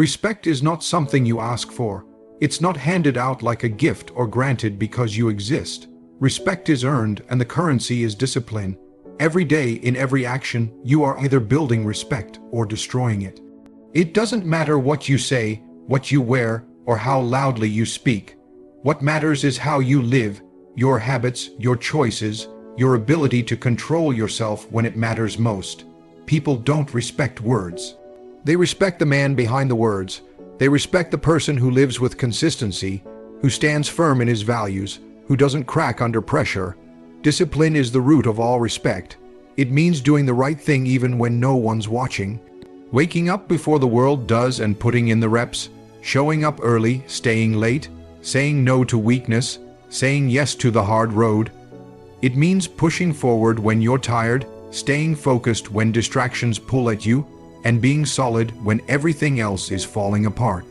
Respect is not something you ask for. It's not handed out like a gift or granted because you exist. Respect is earned, and the currency is discipline. Every day, in every action, you are either building respect or destroying it. It doesn't matter what you say, what you wear, or how loudly you speak. What matters is how you live, your habits, your choices, your ability to control yourself when it matters most. People don't respect words. They respect the man behind the words. They respect the person who lives with consistency, who stands firm in his values, who doesn't crack under pressure. Discipline is the root of all respect. It means doing the right thing even when no one's watching. Waking up before the world does and putting in the reps. Showing up early, staying late, saying no to weakness, saying yes to the hard road. It means pushing forward when you're tired, staying focused when distractions pull at you, and being solid when everything else is falling apart.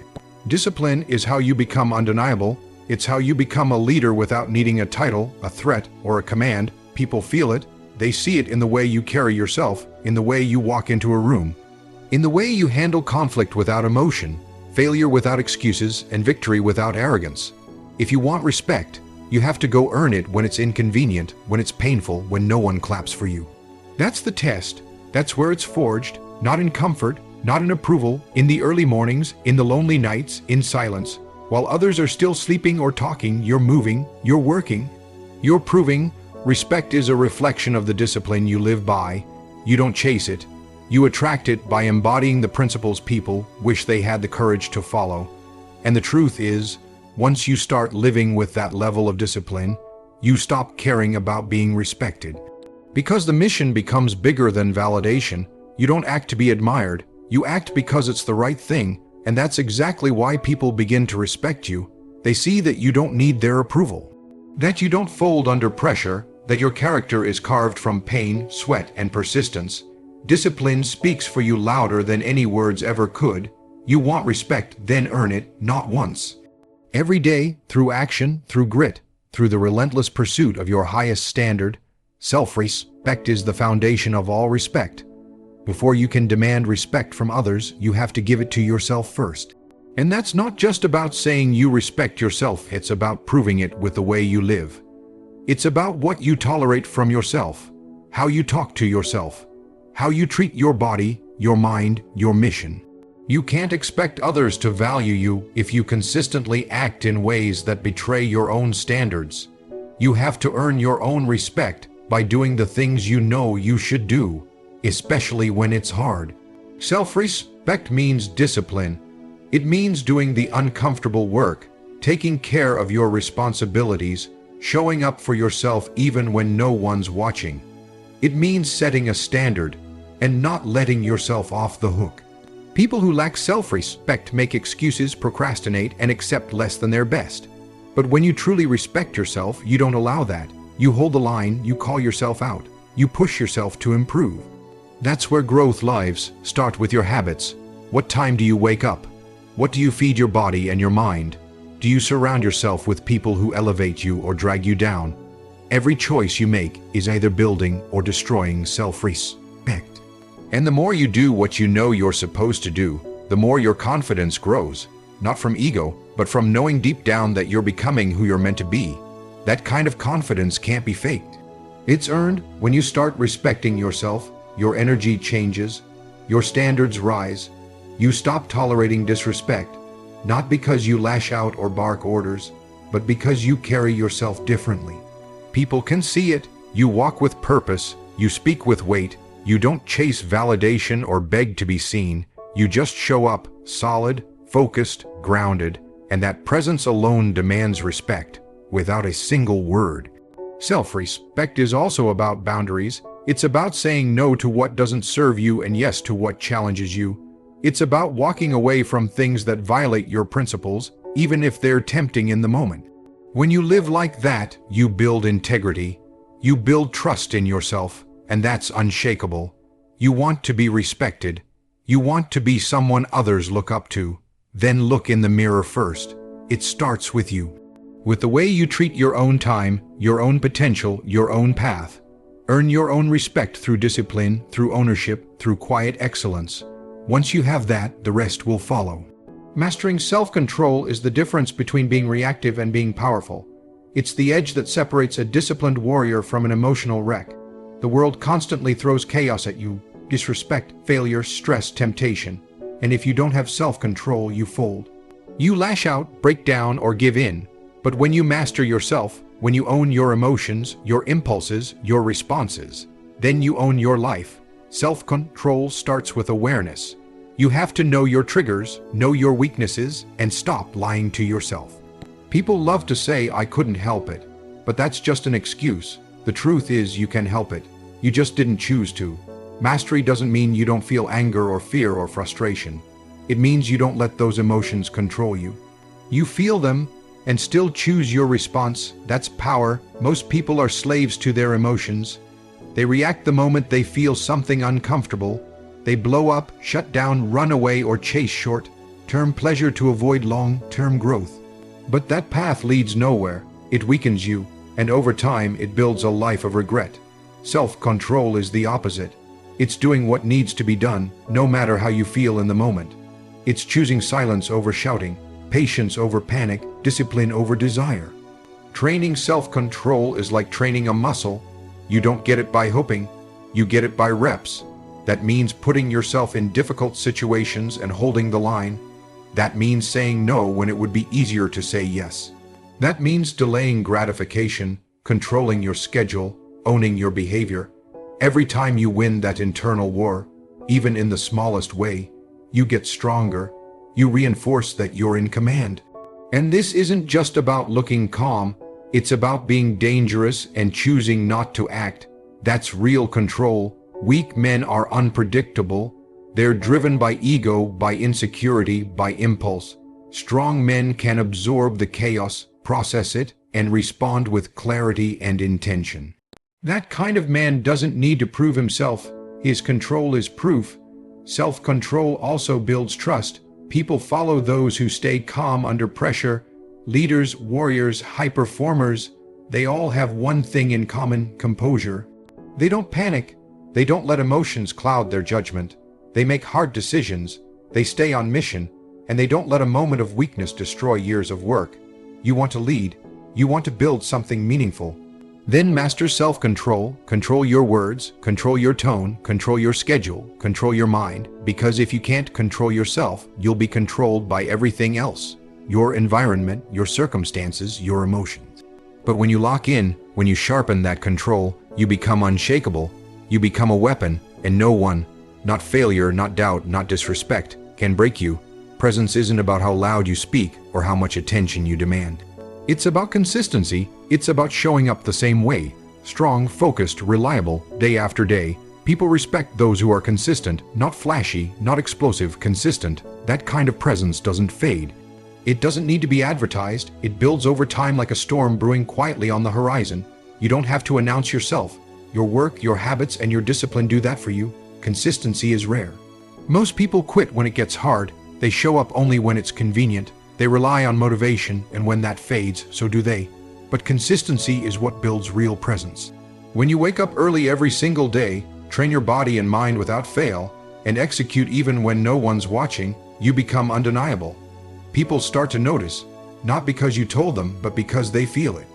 Discipline is how you become undeniable. It's how you become a leader without needing a title, a threat, or a command. People feel it. They see it in the way you carry yourself, in the way you walk into a room, in the way you handle conflict without emotion, failure without excuses, and victory without arrogance. If you want respect, you have to go earn it when it's inconvenient, when it's painful, when no one claps for you. That's the test. That's where it's forged, not in comfort, not in approval, in the early mornings, in the lonely nights, in silence. While others are still sleeping or talking, you're moving, you're working, you're proving. Respect is a reflection of the discipline you live by. You don't chase it. You attract it by embodying the principles people wish they had the courage to follow. And the truth is, once you start living with that level of discipline, you stop caring about being respected. Because the mission becomes bigger than validation. You don't act to be admired. You act because it's the right thing, and that's exactly why people begin to respect you. They see that you don't need their approval, that you don't fold under pressure, that your character is carved from pain, sweat, and persistence. Discipline speaks for you louder than any words ever could. You want respect, then earn it, not once. Every day, through action, through grit, through the relentless pursuit of your highest standard. Self-respect is the foundation of all respect. Before you can demand respect from others, you have to give it to yourself first. And that's not just about saying you respect yourself, it's about proving it with the way you live. It's about what you tolerate from yourself, how you talk to yourself, how you treat your body, your mind, your mission. You can't expect others to value you if you consistently act in ways that betray your own standards. You have to earn your own respect by doing the things you know you should do, especially when it's hard. Self-respect means discipline. It means doing the uncomfortable work, taking care of your responsibilities, showing up for yourself even when no one's watching. It means setting a standard and not letting yourself off the hook. People who lack self-respect make excuses, procrastinate, and accept less than their best. But when you truly respect yourself, you don't allow that. You hold the line, you call yourself out, you push yourself to improve. That's where growth lives. Start with your habits. What time do you wake up? What do you feed your body and your mind? Do you surround yourself with people who elevate you or drag you down? Every choice you make is either building or destroying self-respect. And the more you do what you know you're supposed to do, the more your confidence grows, not from ego, but from knowing deep down that you're becoming who you're meant to be. That kind of confidence can't be faked. It's earned. When you start respecting yourself, your energy changes, your standards rise. You stop tolerating disrespect, not because you lash out or bark orders, but because you carry yourself differently. People can see it. You walk with purpose, you speak with weight, you don't chase validation or beg to be seen. You just show up, solid, focused, grounded, and that presence alone demands respect, without a single word. Self-respect is also about boundaries. It's about saying no to what doesn't serve you and yes to what challenges you. It's about walking away from things that violate your principles, even if they're tempting in the moment. When you live like that, you build integrity. You build trust in yourself, and that's unshakable. You want to be respected. You want to be someone others look up to. Then look in the mirror first. It starts with you. With the way you treat your own time, your own potential, your own path. Earn your own respect through discipline, through ownership, through quiet excellence. Once you have that, the rest will follow. Mastering self-control is the difference between being reactive and being powerful. It's the edge that separates a disciplined warrior from an emotional wreck. The world constantly throws chaos at you: disrespect, failure, stress, temptation. And if you don't have self-control, you fold. You lash out, break down, or give in. But when you master yourself, when you own your emotions, your impulses, your responses, then you own your life. Self-control starts with awareness. You have to know your triggers, know your weaknesses, and stop lying to yourself. People love to say, "I couldn't help it," but that's just an excuse. The truth is, you can help it. You just didn't choose to. Mastery doesn't mean you don't feel anger or fear or frustration. It means you don't let those emotions control you. You feel them and still choose your response. That's power. Most people are slaves to their emotions. They react the moment they feel something uncomfortable. They blow up, shut down, run away, or chase short-term pleasure to avoid long-term growth. But that path leads nowhere. It weakens you, and over time it builds a life of regret. Self-control is the opposite. It's doing what needs to be done, no matter how you feel in the moment. It's choosing silence over shouting, patience over panic, discipline over desire. Training self-control is like training a muscle. You don't get it by hoping, you get it by reps. That means putting yourself in difficult situations and holding the line. That means saying no when it would be easier to say yes. That means delaying gratification, controlling your schedule, owning your behavior. Every time you win that internal war, even in the smallest way, you get stronger. You reinforce that you're in command. And this isn't just about looking calm, it's about being dangerous and choosing not to act. That's real control. Weak men are unpredictable. They're driven by ego, by insecurity, by impulse. Strong men can absorb the chaos, process it, and respond with clarity and intention. That kind of man doesn't need to prove himself. His control is proof. Self-control also builds trust. People follow those who stay calm under pressure. Leaders, warriors, high performers, they all have one thing in common: composure. They don't panic. They don't let emotions cloud their judgment. They make hard decisions. They stay on mission. And they don't let a moment of weakness destroy years of work. You want to lead. You want to build something meaningful. Then master self-control. Control your words, control your tone, control your schedule, control your mind. Because if you can't control yourself, you'll be controlled by everything else. Your environment, your circumstances, your emotions. But when you lock in, when you sharpen that control, you become unshakable. You become a weapon, and no one, not failure, not doubt, not disrespect, can break you. Presence isn't about how loud you speak or how much attention you demand. It's about consistency. It's about showing up the same way. Strong, focused, reliable, day after day. People respect those who are consistent, not flashy, not explosive, consistent. That kind of presence doesn't fade. It doesn't need to be advertised. It builds over time like a storm brewing quietly on the horizon. You don't have to announce yourself. Your work, your habits, and your discipline do that for you. Consistency is rare. Most people quit when it gets hard. They show up only when it's convenient. They rely on motivation, and when that fades, so do they. But consistency is what builds real presence. When you wake up early every single day, train your body and mind without fail, and execute even when no one's watching, you become undeniable. People start to notice, not because you told them, but because they feel it.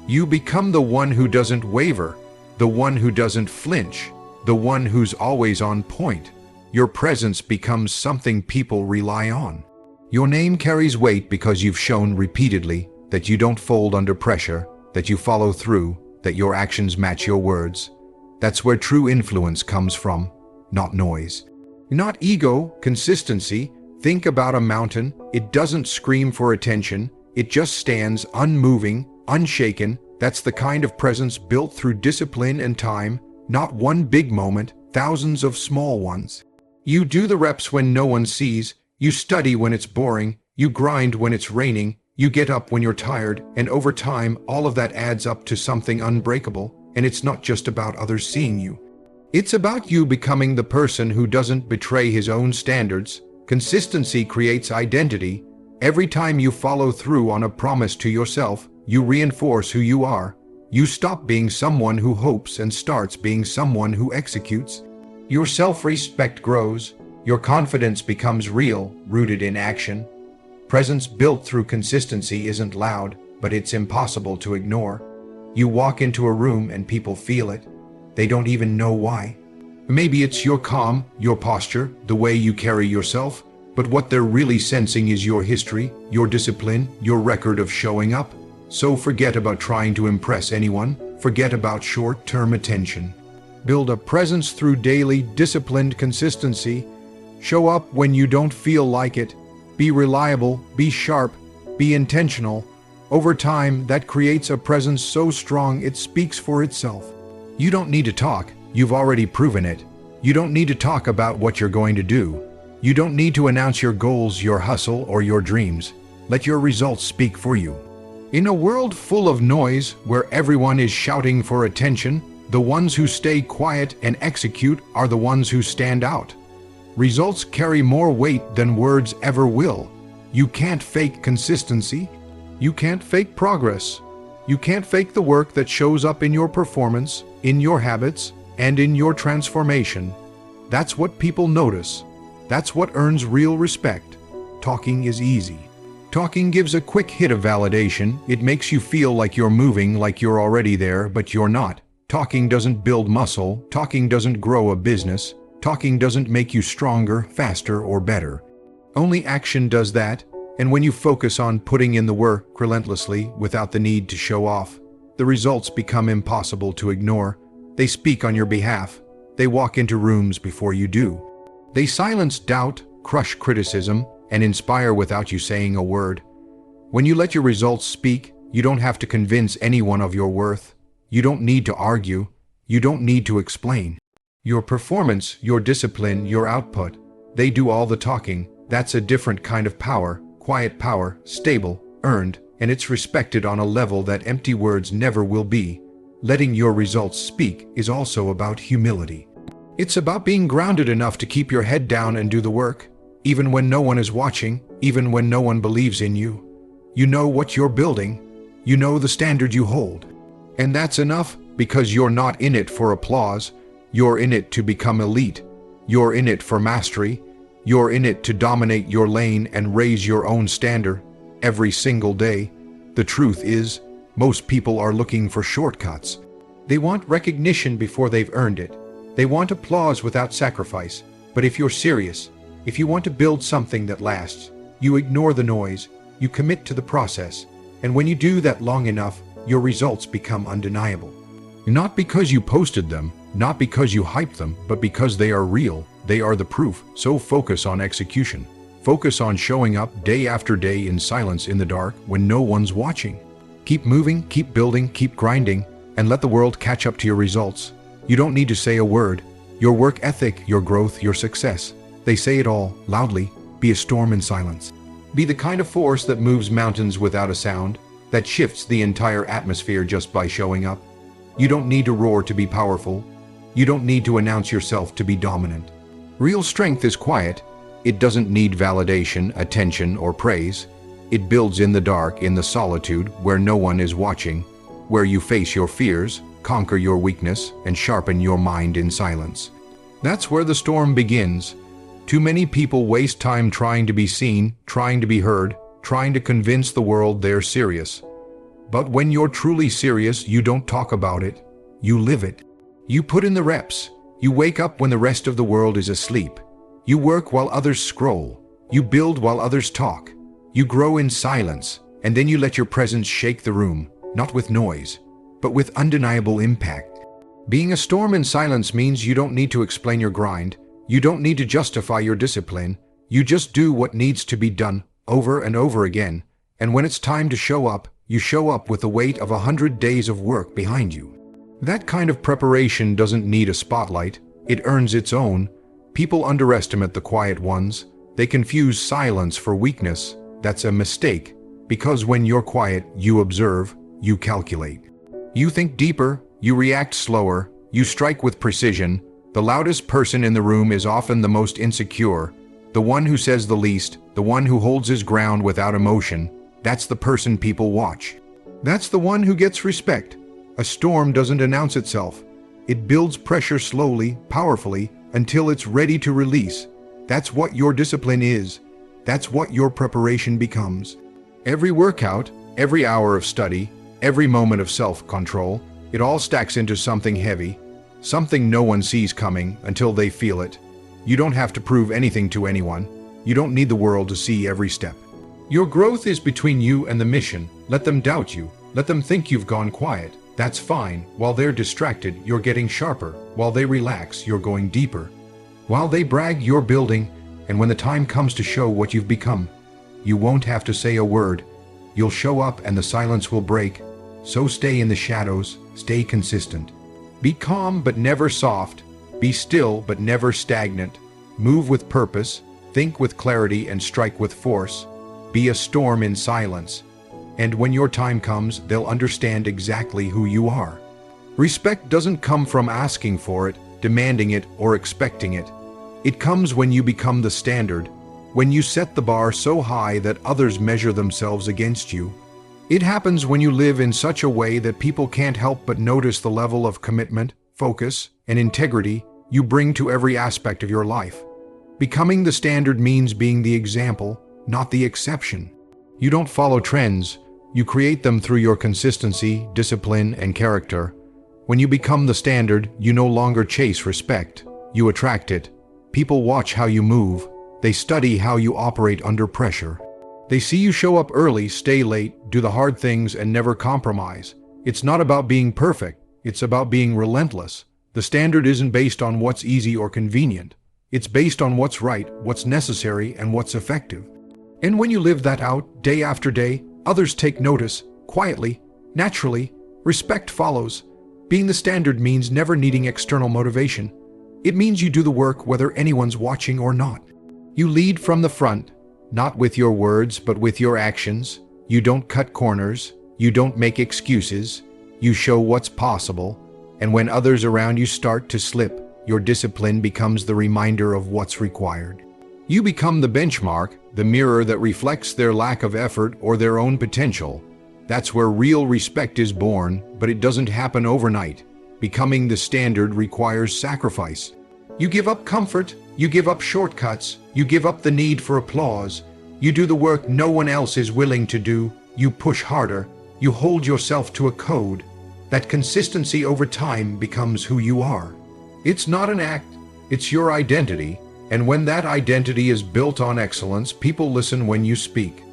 You become the one who doesn't waver, the one who doesn't flinch, the one who's always on point. Your presence becomes something people rely on. Your name carries weight because you've shown repeatedly that you don't fold under pressure, that you follow through, that your actions match your words. That's where true influence comes from, not noise. Not ego, consistency. Think about a mountain. It doesn't scream for attention. It just stands unmoving, unshaken. That's the kind of presence built through discipline and time, not one big moment, thousands of small ones. You do the reps when no one sees. You study when it's boring. You grind when it's raining. You get up when you're tired. And over time, all of that adds up to something unbreakable. And it's not just about others seeing you. It's about you becoming the person who doesn't betray his own standards. Consistency creates identity. Every time you follow through on a promise to yourself, you reinforce who you are. You stop being someone who hopes and starts being someone who executes. Your self-respect grows. Your confidence becomes real, rooted in action. Presence built through consistency isn't loud, but it's impossible to ignore. You walk into a room and people feel it. They don't even know why. Maybe it's your calm, your posture, the way you carry yourself, but what they're really sensing is your history, your discipline, your record of showing up. So forget about trying to impress anyone. Forget about short-term attention. Build a presence through daily, disciplined consistency. Show up when you don't feel like it. Be reliable, be sharp, be intentional. Over time, that creates a presence so strong it speaks for itself. You don't need to talk. You've already proven it. You don't need to talk about what you're going to do. You don't need to announce your goals, your hustle, or your dreams. Let your results speak for you. In a world full of noise, where everyone is shouting for attention, the ones who stay quiet and execute are the ones who stand out. Results carry more weight than words ever will. You can't fake consistency. You can't fake progress. You can't fake the work that shows up in your performance, in your habits, and in your transformation. That's what people notice. That's what earns real respect. Talking is easy. Talking gives a quick hit of validation. It makes you feel like you're moving, like you're already there, but you're not. Talking doesn't build muscle. Talking doesn't grow a business. Talking doesn't make you stronger, faster, or better. Only action does that, and when you focus on putting in the work relentlessly without the need to show off, the results become impossible to ignore. They speak on your behalf. They walk into rooms before you do. They silence doubt, crush criticism, and inspire without you saying a word. When you let your results speak, you don't have to convince anyone of your worth. You don't need to argue. You don't need to explain. Your performance, your discipline, your output, they do all the talking. That's a different kind of power, quiet power, stable, earned, and it's respected on a level that empty words never will be. Letting your results speak is also about humility. It's about being grounded enough to keep your head down and do the work. Even when no one is watching, even when no one believes in you. You know what you're building. You know the standard you hold. And that's enough, because you're not in it for applause. You're in it to become elite. You're in it for mastery. You're in it to dominate your lane and raise your own standard every single day. The truth is, most people are looking for shortcuts. They want recognition before they've earned it. They want applause without sacrifice. But if you're serious, if you want to build something that lasts, you ignore the noise, you commit to the process, and when you do that long enough, your results become undeniable. Not because you posted them, not because you hyped them, but because they are real, they are the proof. So focus on execution. Focus on showing up day after day in silence in the dark when no one's watching. Keep moving, keep building, keep grinding, and let the world catch up to your results. You don't need to say a word. Your work ethic, your growth, your success. They say it all, loudly. Be a storm in silence. Be the kind of force that moves mountains without a sound, that shifts the entire atmosphere just by showing up. You don't need to roar to be powerful. You don't need to announce yourself to be dominant. Real strength is quiet. It doesn't need validation, attention, or praise. It builds in the dark, in the solitude, where no one is watching, where you face your fears, conquer your weakness, and sharpen your mind in silence. That's where the storm begins. Too many people waste time trying to be seen, trying to be heard, trying to convince the world they're serious. But when you're truly serious, you don't talk about it. You live it. You put in the reps. You wake up when the rest of the world is asleep. You work while others scroll. You build while others talk. You grow in silence, and then you let your presence shake the room, not with noise, but with undeniable impact. Being a storm in silence means you don't need to explain your grind. You don't need to justify your discipline. You just do what needs to be done over and over again. And when it's time to show up, you show up with the weight of 100 days of work behind you. That kind of preparation doesn't need a spotlight. It earns its own. People underestimate the quiet ones. They confuse silence for weakness. That's a mistake, because when you're quiet, you observe, you calculate. You think deeper, you react slower, you strike with precision. The loudest person in the room is often the most insecure, the one who says the least, the one who holds his ground without emotion. That's the person people watch. That's the one who gets respect. A storm doesn't announce itself. It builds pressure slowly, powerfully, until it's ready to release. That's what your discipline is. That's what your preparation becomes. Every workout, every hour of study, every moment of self-control, it all stacks into something heavy, something no one sees coming until they feel it. You don't have to prove anything to anyone. You don't need the world to see every step. Your growth is between you and the mission. Let them doubt you. Let them think you've gone quiet. That's fine. While they're distracted, you're getting sharper. While they relax, you're going deeper. While they brag, you're building. And when the time comes to show what you've become, you won't have to say a word. You'll show up and the silence will break. So stay in the shadows. Stay consistent. Be calm but never soft. Be still but never stagnant. Move with purpose. Think with clarity and strike with force. Be a storm in silence. And when your time comes, they'll understand exactly who you are. Respect doesn't come from asking for it, demanding it, or expecting it. It comes when you become the standard, when you set the bar so high that others measure themselves against you. It happens when you live in such a way that people can't help but notice the level of commitment, focus, and integrity you bring to every aspect of your life. Becoming the standard means being the example, not the exception. You don't follow trends, you create them through your consistency, discipline, and character. When you become the standard, you no longer chase respect, you attract it. People watch how you move, they study how you operate under pressure. They see you show up early, stay late, do the hard things, and never compromise. It's not about being perfect, it's about being relentless. The standard isn't based on what's easy or convenient. It's based on what's right, what's necessary, and what's effective. And when you live that out, day after day, others take notice, quietly, naturally. Respect follows. Being the standard means never needing external motivation. It means you do the work whether anyone's watching or not. You lead from the front, not with your words but with your actions. You don't cut corners. You don't make excuses. You show what's possible. And when others around you start to slip, your discipline becomes the reminder of what's required. You become the benchmark, the mirror that reflects their lack of effort or their own potential. That's where real respect is born, but it doesn't happen overnight. Becoming the standard requires sacrifice. You give up comfort, you give up shortcuts, you give up the need for applause. You do the work no one else is willing to do. You push harder. You hold yourself to a code. That consistency over time becomes who you are. It's not an act, it's your identity. And when that identity is built on excellence, people listen when you speak.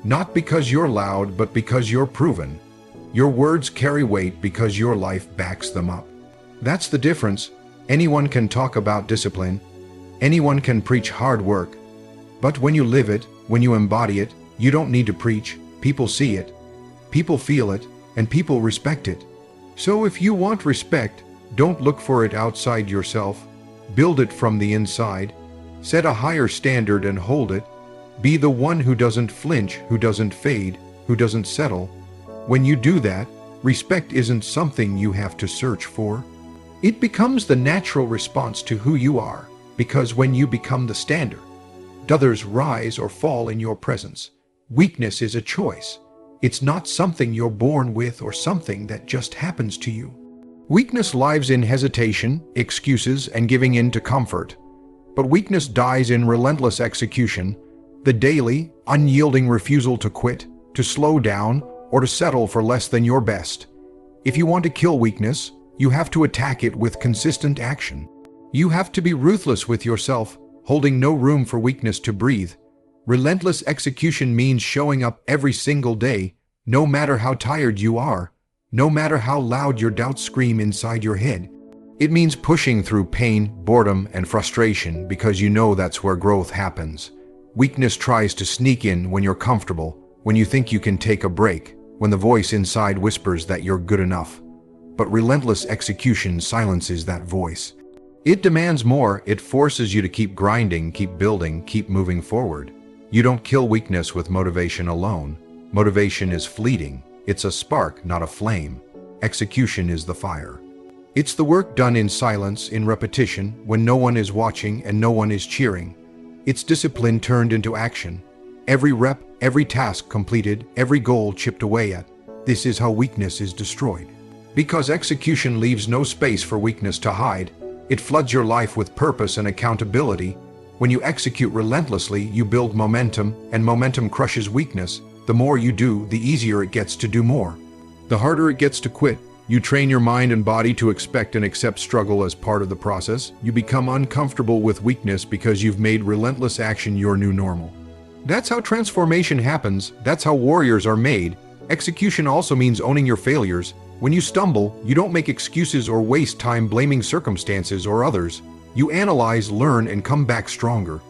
Not because you're loud, but because you're proven. Your words carry weight because your life backs them up. That's the difference. Anyone can talk about discipline. Anyone can preach hard work. But when you live it, when you embody it, you don't need to preach. People see it. People feel it, and people respect it. So if you want respect, don't look for it outside yourself. Build it from the inside. Set a higher standard and hold it. Be the one who doesn't flinch, who doesn't fade, who doesn't settle. When you do that, respect isn't something you have to search for. It becomes the natural response to who you are, because when you become the standard, others rise or fall in your presence. Weakness is a choice. It's not something you're born with or something that just happens to you. Weakness lives in hesitation, excuses, and giving in to comfort. But weakness dies in relentless execution, the daily, unyielding refusal to quit, to slow down, or to settle for less than your best. If you want to kill weakness, you have to attack it with consistent action. You have to be ruthless with yourself, holding no room for weakness to breathe. Relentless execution means showing up every single day, no matter how tired you are, no matter how loud your doubts scream inside your head. It means pushing through pain, boredom, and frustration because you know that's where growth happens. Weakness tries to sneak in when you're comfortable, when you think you can take a break, when the voice inside whispers that you're good enough. But relentless execution silences that voice. It demands more. It forces you to keep grinding, keep building, keep moving forward. You don't kill weakness with motivation alone. Motivation is fleeting. It's a spark, not a flame. Execution is the fire. It's the work done in silence, in repetition, when no one is watching and no one is cheering. It's discipline turned into action. Every rep, every task completed, every goal chipped away at. This is how weakness is destroyed. Because execution leaves no space for weakness to hide. It floods your life with purpose and accountability. When you execute relentlessly, you build momentum, and momentum crushes weakness. The more you do, the easier it gets to do more. The harder it gets to quit. You train your mind and body to expect and accept struggle as part of the process. You become uncomfortable with weakness because you've made relentless action your new normal. That's how transformation happens. That's how warriors are made. Execution also means owning your failures. When you stumble, you don't make excuses or waste time blaming circumstances or others. You analyze, learn, and come back stronger.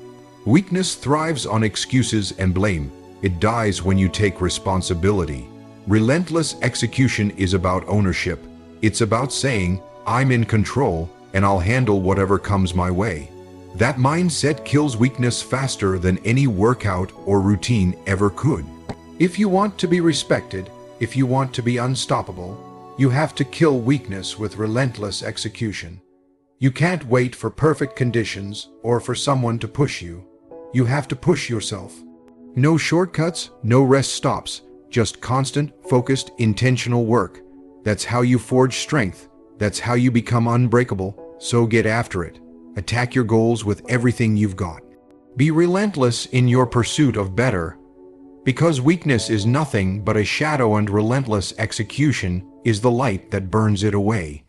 Weakness thrives on excuses and blame. It dies when you take responsibility. Relentless execution is about ownership. It's about saying, I'm in control, and I'll handle whatever comes my way. That mindset kills weakness faster than any workout or routine ever could. If you want to be respected, if you want to be unstoppable, you have to kill weakness with relentless execution. You can't wait for perfect conditions or for someone to push you. You have to push yourself. No shortcuts, no rest stops, just constant, focused, intentional work. That's how you forge strength. That's how you become unbreakable. So get after it. Attack your goals with everything you've got. Be relentless in your pursuit of better. Because weakness is nothing but a shadow and relentless execution is the light that burns it away.